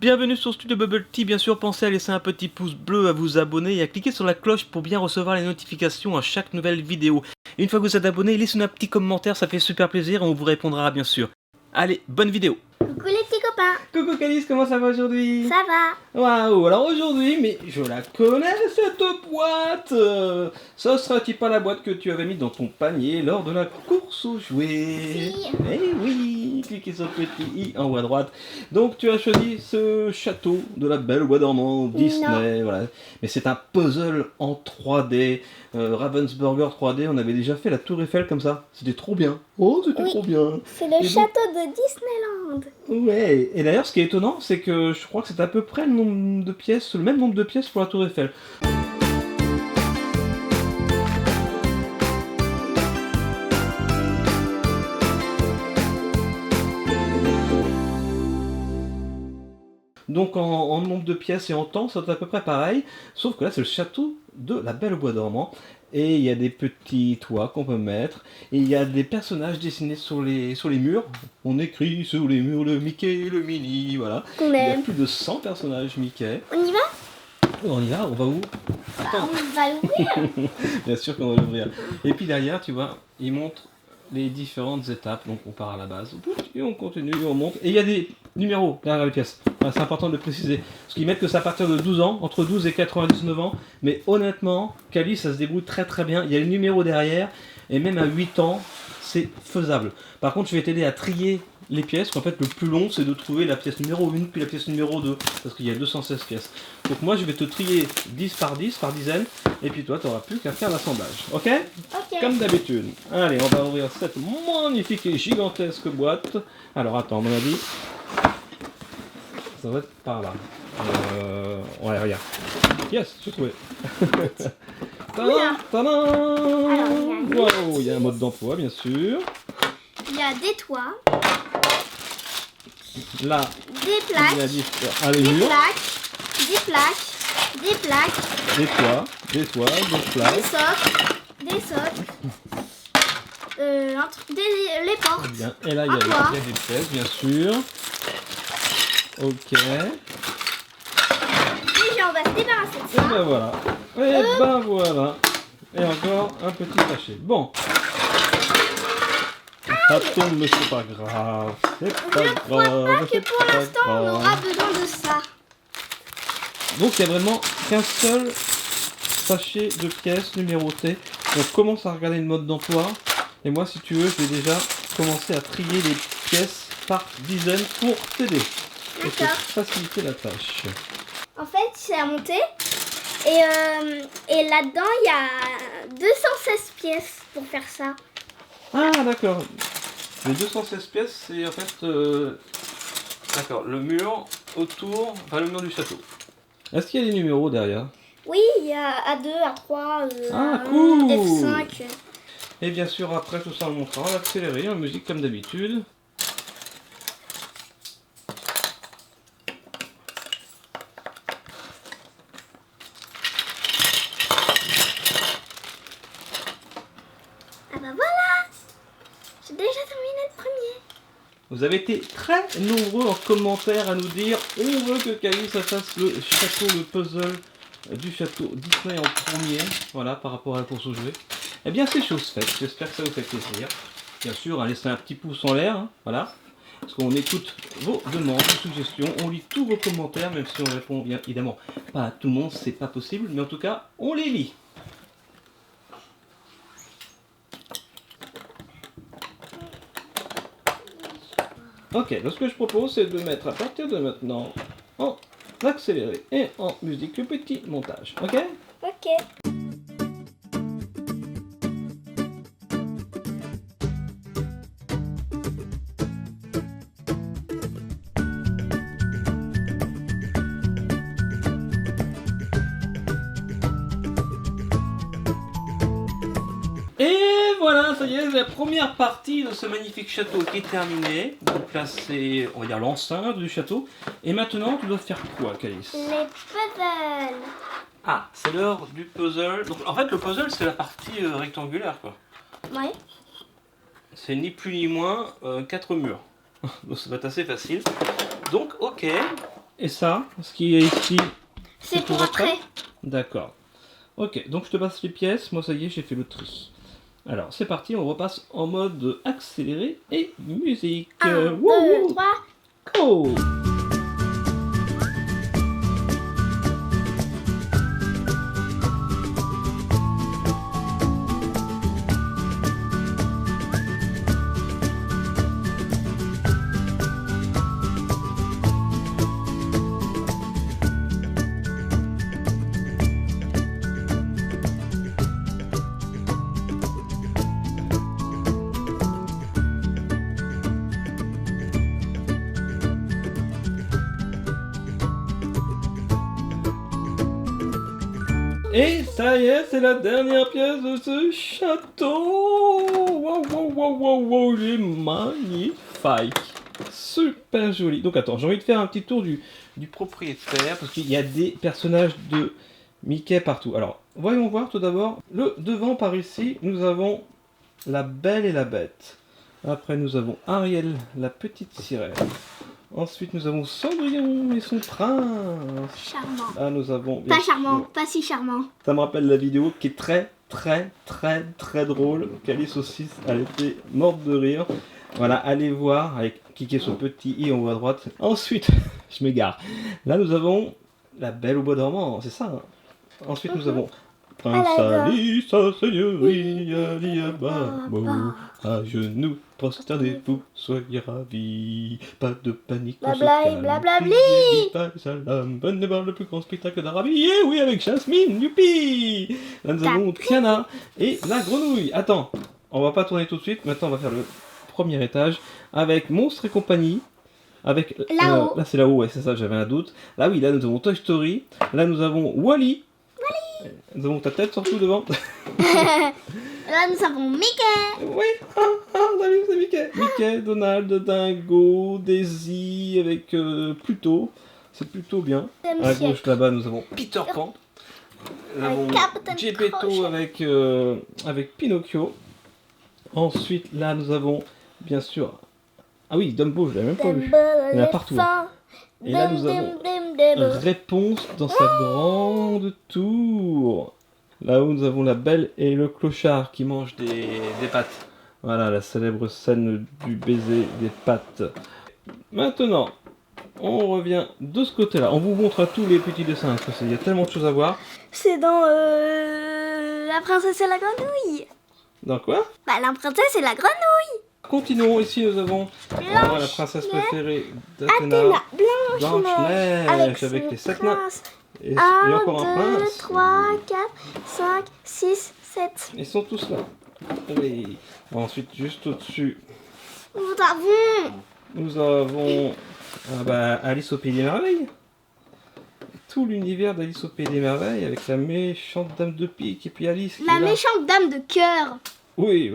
Bienvenue sur Studio Bubble Tea, bien sûr pensez à laisser un petit pouce bleu, à vous abonner et à cliquer sur la cloche pour bien recevoir les notifications à chaque nouvelle vidéo. Et une fois que vous êtes abonné, laissez-nous un petit commentaire, ça fait super plaisir et on vous répondra bien sûr. Allez, bonne vidéo. Coucou les petits copains. Coucou Calice, comment ça va aujourd'hui? Ça va. Waouh, alors aujourd'hui, mais je la connais cette boîte. Ça sera-t-il pas la boîte que tu avais mis dans ton panier lors de la course aux jouets? Si. Eh oui, cliquez sur le petit i en haut à droite. Donc tu as choisi ce château de la Belle au Bois dormant Disney, voilà. Mais c'est un puzzle en 3D, Ravensburger 3D. On avait déjà fait la Tour Eiffel comme ça. C'était trop bien. Oh, c'était trop bien. C'est le château de Disneyland. Ouais, et d'ailleurs ce qui est étonnant, c'est que je crois que c'est à peu près le nombre de pièces, le même nombre de pièces pour la Tour Eiffel. Donc en nombre de pièces et en temps, c'est à peu près pareil, sauf que là c'est le château de la Belle au Bois dormant, et il y a des petits toits qu'on peut mettre, et il y a des personnages dessinés sur les murs. On écrit sur les murs le Mickey, le Minnie, voilà. Il y a plus de 100 personnages Mickey. On y va? On y va, on va où? Attends. On va l'ouvrir. Bien sûr qu'on va l'ouvrir. Et puis derrière, tu vois, il montre les différentes étapes. Donc on part à la base, et on continue, on monte. Et il y a des numéros derrière les pièces. Voilà, c'est important de le préciser. Parce qu'ils mettent que c'est à partir de 12 ans, entre 12 et 99 ans. Mais honnêtement, Cali, ça se débrouille très très bien. Il y a le numéro derrière. Et même à 8 ans, c'est faisable. Par contre, je vais t'aider à trier les pièces. En fait, le plus long, c'est de trouver la pièce numéro 1 puis la pièce numéro 2. Parce qu'il y a 216 pièces. Donc moi, je vais te trier 10 par dizaine. Et puis toi, tu n'auras plus qu'à faire l'assemblage. Ok? Ok. Comme d'habitude. Allez, on va ouvrir cette magnifique et gigantesque boîte. Alors attends, à mon avis, ça va être par là. Ouais, regarde. Yes, j'ai trouvé. Tadam, tadam. Wow, il y a un mode d'emploi, bien sûr. Il y a des toits, Là, des il y a plaques, les murs, des plaques, des toits, des plaques. des socles, les portes. Bien. Et là, il y a des pièces, bien sûr. Ok. Déjà, on va se débarrasser de Et ça. ben voilà. Et ben voilà. Et encore un petit sachet. Bon. Ça tombe, mais c'est pas grave. C'est pas Je crois grave. pas que pour l'instant, on aura besoin de ça. Donc il n'y a vraiment qu'un seul sachet de pièces numérotées. On commence à regarder le mode d'emploi. Et moi, si tu veux, je vais déjà commencer à trier les pièces par dizaines pour t'aider. Et te faciliter la tâche. En fait, c'est à monter. Et là-dedans, il y a 216 pièces pour faire ça. Ah, d'accord. Les 216 pièces, c'est en fait... D'accord, le mur autour... Enfin, le mur du château. Est-ce qu'il y a des numéros derrière? Oui, il y a A2, A3, Ah, cool. F5. Et bien sûr, après tout ça, on montera l'accéléré en musique comme d'habitude. Ah bah voilà! J'ai déjà terminé le premier. Vous avez été très nombreux en commentaire à nous dire on veut que Calice fasse le château, le puzzle du château Disney en premier, voilà, par rapport à la course aux jouets. Eh bien, c'est chose faite, j'espère que ça vous fait plaisir. Bien sûr, laissez un petit pouce en l'air, hein, voilà, parce qu'on écoute vos demandes, vos suggestions, on lit tous vos commentaires, même si on répond bien évidemment pas à tout le monde, c'est pas possible, mais en tout cas, on les lit. Ok, donc ce que je propose, c'est de mettre à partir de maintenant en accéléré et en musique le petit montage. Ok? Ok. Et voilà, ça y est, la première partie de ce magnifique château qui est terminée. Donc là, c'est, on va dire, l'enceinte du château. Et maintenant, tu dois faire quoi, Calice? Les puzzles. Ah, c'est l'heure du puzzle. Donc en fait, le puzzle, c'est la partie rectangulaire, quoi. Ouais. C'est ni plus ni moins 4 murs. Donc ça va être assez facile. Donc, ok. Et ça, ce qui est ici, C'est pour après. D'accord. Ok, donc je te passe les pièces. Moi, ça y est, j'ai fait le tri. Alors, c'est parti, on repasse en mode accéléré et musique. 1, 2, Wouhou, 3. go! Et ça y est, c'est la dernière pièce de ce château. Wow, wow, wow, wow, wow, il est magnifique. Super joli. Donc attends, j'ai envie de faire un petit tour du propriétaire, parce qu'il y a des personnages de Mickey partout. Alors, voyons voir tout d'abord. Le devant par ici, nous avons la Belle et la Bête. Après, nous avons Ariel, la petite sirène. Ensuite, nous avons Cendrillon et son prince. Charmant. Ah, nous avons... bien Pas charmant, sûr- pas si charmant. Ça me rappelle la vidéo qui est très, très, très, très drôle. Calice aussi, elle était morte de rire. Voilà, allez voir, avec cliquez sur le petit i en haut à droite. Ensuite, je m'égare. Là, nous avons la Belle au bois dormant, c'est ça. Hein. Ensuite, nous avons Prince Ali, sa seigneurie, Ali Ababo, à genoux, prosternez-vous, soyez ravis, pas de panique, on se Blabla et calme, blablabli. priez, pas de salam, venez voir le plus grand spectacle d'Arabie, et oui, avec Jasmine, youpi. Là, nous avons Tiana et la grenouille. Attends, on va pas tourner tout de suite, maintenant on va faire le premier étage, avec Monstres et compagnie, avec... Là-haut. là c'est là-haut, ouais, c'est ça, j'avais un doute. Là oui, là nous avons Toy Story, là nous avons Wall-E. Nous avons ta tête surtout devant. Là, nous avons Mickey. Oui, on a vu, c'est Mickey. Mickey, Donald, Dingo, Daisy avec Pluto. C'est plutôt bien. À gauche là-bas, nous avons Peter Pan. Nous avons Captain Geppetto Crochet. avec Pinocchio. Ensuite, là, nous avons bien sûr. Ah oui, Dumbo, je l'avais même pas vu. Il y en a partout. Et là, nous avons Réponse dans sa grande tour. Là où nous avons la Belle et le clochard qui mangent des pâtes. Voilà la célèbre scène du baiser des pâtes. Maintenant, on revient de ce côté-là. On vous montre tous les petits dessins parce qu'il y a tellement de choses à voir. C'est dans La princesse et la grenouille. Dans quoi? Bah, la princesse et la grenouille. Continuons. Ici, nous avons la princesse préférée d'Athéna. Athéna, Blanche-Neige avec les 7 nains. Et 1, encore un 2, prince. 3, 4, 5, 6, 7. Ils sont tous là. Oui. Ensuite, juste au-dessus, nous avons Alice au Pays des Merveilles. Tout l'univers d'Alice au Pays des Merveilles avec la méchante dame de pique et puis Alice. Qui La est là. méchante dame de cœur. Oui.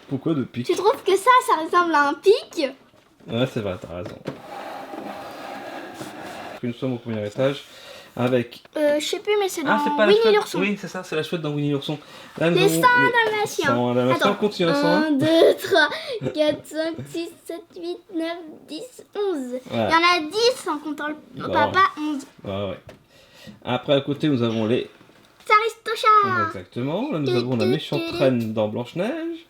Pourquoi de pique? Tu trouves que ça ressemble à un pic? Ouais, c'est vrai, t'as raison. Nous sommes au premier étage avec. Je sais plus, mais c'est dans c'est pas la Winnie chouette. l'ourson. Oui, c'est ça, c'est la chouette dans Winnie l'ourson. Là, nous Les avons 100 dalmatiens. 100 dalmatiens. Attends. Continue à 101. 1, 2, 3, 4, 5, 6, 7, 8, 9, 10, 11. Il y en a 10 en comptant le Bon. papa, 11. Ouais. Après, à côté, nous avons les. Saristocha. Exactement. Là, nous avons la méchante reine dans Blanche-Neige.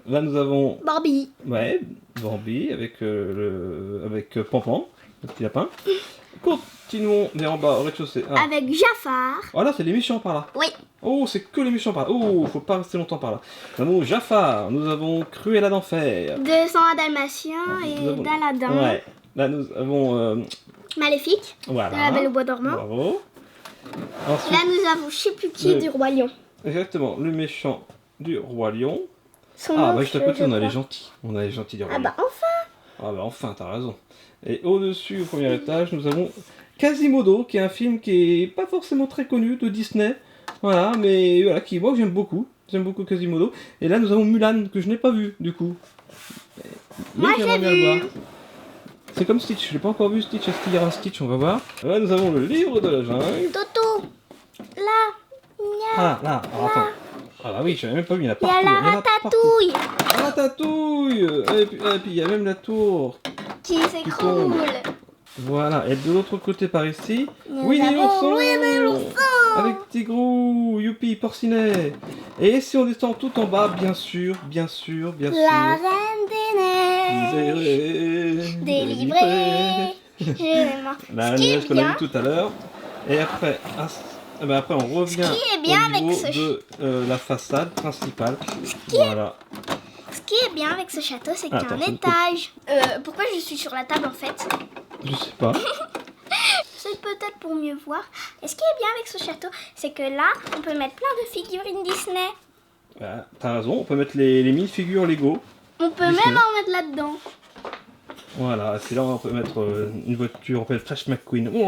Là, nous avons. Barbie. Ouais, Bambi avec, avec Pampan, le petit lapin. Continuons vers en bas, au rez-de-chaussée. Ah. Avec Jafar. Oh là, c'est les méchants par là. Oui. Oh, c'est que les méchants par là. Oh, faut pas rester longtemps par là. Nous avons Jafar, nous avons Cruella d'enfer. 200 dalmatiens et Nous avons- d'Aladin. Ouais. Là, nous avons. Maléfique. Voilà. De la Belle au Bois dormant. Bravo. Ensuite, Là, nous avons je sais plus qui Le- du Roi Lion. exactement, le méchant du Roi Lion. Son Ah, nom, bah, juste à côté, je on a les crois. gentils. On a les gentils du Roi Ah Lion. bah enfin. Ah bah enfin, t'as raison. Et au-dessus, au premier étage, nous avons Quasimodo, qui est un film qui est pas forcément très connu de Disney. Voilà, mais voilà, qui moi j'aime beaucoup. J'aime beaucoup Quasimodo. Et là, nous avons Mulan, que je n'ai pas vu, du coup. Mais Moi, j'aimerais j'ai bien le vu. voir. C'est comme Stitch, je l'ai pas encore vu Stitch, est-ce qu'il y aura Stitch, on va voir. Là, nous avons le livre de la jungle. Toto. Là. Ah, là, alors attends. Ah bah oui, je n'avais même pas vu, il y en a Il y partout. a la il y en a partout. ratatouille Ratatouille. Et puis il y a même la tour. qui s'écroule. Voilà, et de l'autre côté par ici, Nous Winnie avons l'ourson Winnie l'ourson. avec Tigrou, youpi, Porcinet. Et si on descend tout en bas, bien sûr, La reine des neiges. Délivrée. Je vais m'en- La Ce qui est neige qu'on a bien, vu tout à l'heure. Et après, après on revient qui est bien au avec niveau ce de la façade principale. Voilà. ce qui est bien avec ce château, c'est qu'il y a Attends, un c'est une étage. Pourquoi je suis sur la table en fait? Je sais pas. C'est peut-être pour mieux voir. Et ce qui est bien avec ce château, c'est que là, on peut mettre plein de figurines Disney. Ah, t'as raison, on peut mettre les mini-figures Lego. On peut Disney. même en mettre là-dedans. Voilà, c'est là où on peut mettre une voiture, on peut mettre Flash McQueen. C'est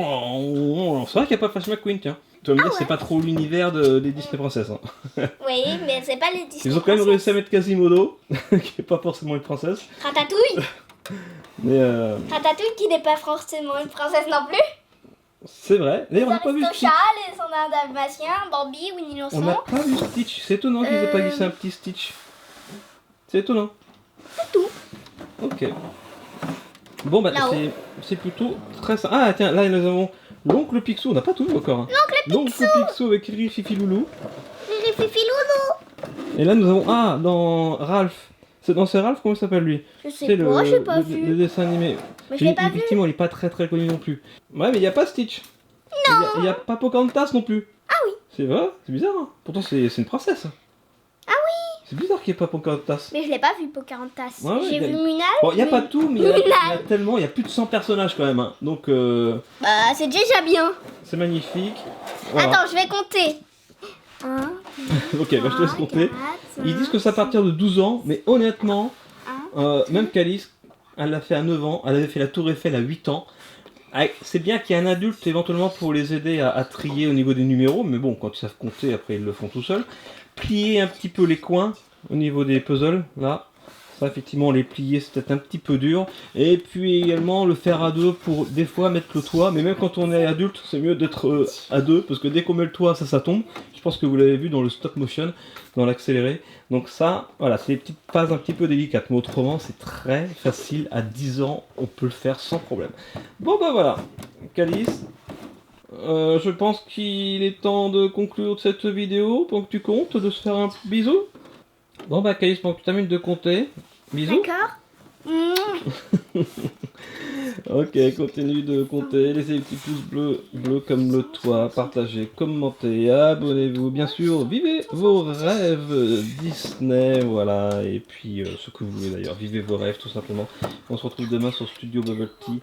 vrai qu'il n'y a pas Flash McQueen, tiens. Tu vas me dire, c'est pas trop l'univers des Disney Princess. Hein. Oui, mais c'est pas les Disney. Ils ont quand même réussi à mettre Quasimodo, qui n'est pas forcément une princesse. Ratatouille. Mais Ratatouille qui n'est pas forcément une princesse non plus. c'est vrai. D'ailleurs, on n'a pas vu Stitch. Aristochal et son un dalmatien, Bambi, Winnie On n'a l'ourson. pas vu Stitch. C'est étonnant qu'ils aient pas glissé un petit Stitch. C'est étonnant. C'est tout. Ok. Bon, bah, Là-haut. c'est plutôt très simple. Ah, tiens, là, nous avons l'oncle Picsou. On n'a pas tout vu encore. Hein. L'oncle Picsou avec Riri, Fifi, Loulou. Riri, Fifi, Loulou. Et là, nous avons. Ah, dans Ralph. C'est Ralph, comment il s'appelle lui? Je sais C'est pas, j'ai pas le vu. dessin animé. Mais je l'ai pas vu. Effectivement, il est pas très très connu non plus. Ouais, mais il n'y a pas Stitch. Non. Il n'y a pas Pocahontas non plus. Ah oui. C'est vrai, c'est bizarre. Hein. Pourtant, c'est une princesse. Ah oui. C'est bizarre qu'il n'y ait pas Pocahontas. Mais je l'ai pas vu, Pocahontas. Ouais, ouais, J'ai il y a- vu Mulan. Bon, il n'y a mais- pas tout, mais il y a tellement. Il y a plus de 100 personnages quand même. Hein. Donc, Bah, c'est déjà bien. c'est magnifique. Voilà. Attends, je vais compter. 1, Ok, bah, je te laisse compter. Ils disent que c'est à partir de 12 ans, mais honnêtement, même Calice, elle l'a fait à 9 ans, elle avait fait la Tour Eiffel à 8 ans. C'est bien qu'il y ait un adulte éventuellement pour les aider à trier au niveau des numéros, mais bon, quand ils savent compter, après ils le font tout seuls. Plier un petit peu les coins au niveau des puzzles, là. Ça, effectivement, les plier, c'est peut-être un petit peu dur. Et puis également le faire à deux pour des fois mettre le toit. Mais même quand on est adulte, c'est mieux d'être à deux parce que dès qu'on met le toit, ça tombe. Je pense que vous l'avez vu dans le stop motion, dans l'accéléré. Donc ça, voilà, c'est des petites phases un petit peu délicates. Mais autrement, c'est très facile. À 10 ans, on peut le faire sans problème. Bon, bah voilà. Calice. Je pense qu'il est temps de conclure cette vidéo. Pendant que tu comptes, de se faire un bisou. Bon bah Calice, pendant que tu termines de compter. Bisous. D'accord. Mmh. Ok, continue de compter, laissez les petits pouces bleus comme le toit, partagez, commentez, abonnez-vous, bien sûr, vivez vos rêves Disney, voilà, et puis ce que vous voulez d'ailleurs, vivez vos rêves tout simplement. On se retrouve demain sur Studio Bubble Tea,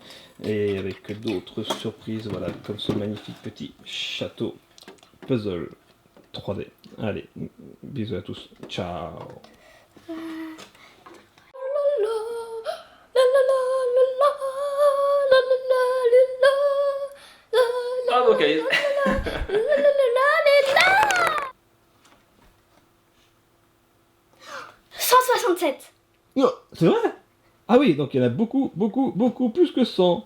et avec d'autres surprises, voilà, comme ce magnifique petit château puzzle 3D. Allez, bisous à tous, ciao. Bravo Calice. 167. Non, c'est vrai? Ah oui, donc il y en a beaucoup plus que 100.